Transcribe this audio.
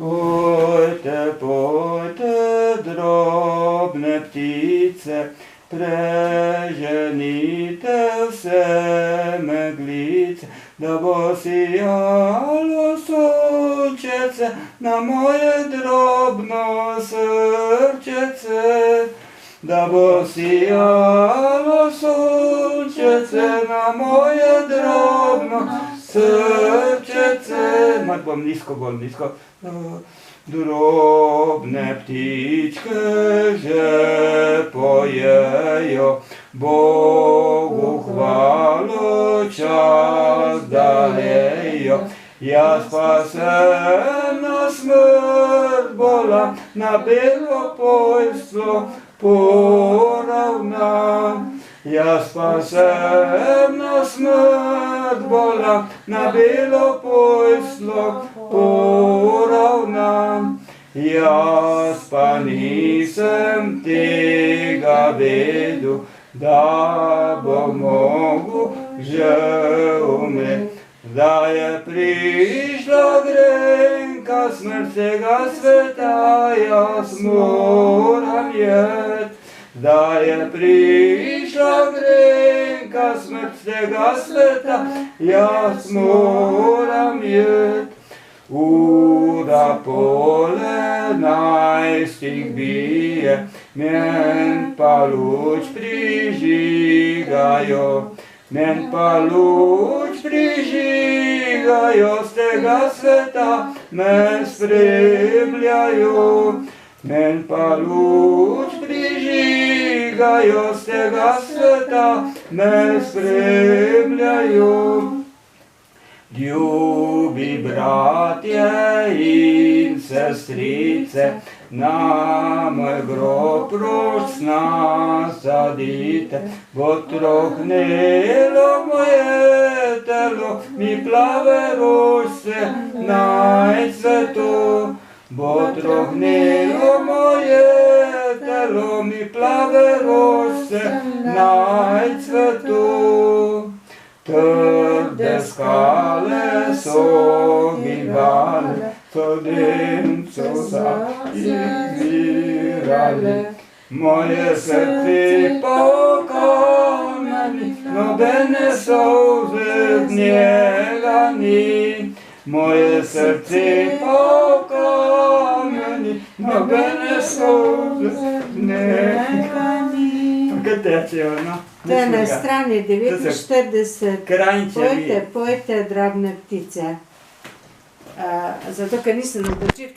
Pojte, pojte, drobne ptice, preženite vse meglice, da bo sijalo sončece na moje drobno srčece. Da bo sijalo sončece na moje drobno srčece. Mat bom nizko, bolj nizko. Drobne ptičke že pojejo, Bogu hvalo čas dajejo. Jaz pa sem na smrt bola, na belo pojstvo poravnan. Jaz pa sem na smrt bola, na belo pojstvo poravnan. Jaz pa nisem tega vedel, da bo mogel že umret. Da je prišla grenka smrt tega sveta, jaz moram jet. Da je prišla grenka smrt tega sveta, jaz moram jet. Ura 11:30 bije, men pa luč prižigajo. Men pa luč prižigajo, z tega sveta me spremljajo. Men pa luč prižigajo, z tega sveta me spremljajo. Ljubi bratje in sestrice, na moj grob rož nasadite. Bo trohnelo moje telo, mi plave rože naj cveto. Bo trohnelo moje telo, mi plave rože naj cveto. Trde skale so gibale, Sodenco zaigrirale. Moje srce pa v kameni, nobene solze z njega ni. Moje srce pa v kameni, nobene solze z njega ni. Kaj tečejo, no? To je na strani 49. Pojte, pojte, drobne ptice. Zato, ker nisem na začetku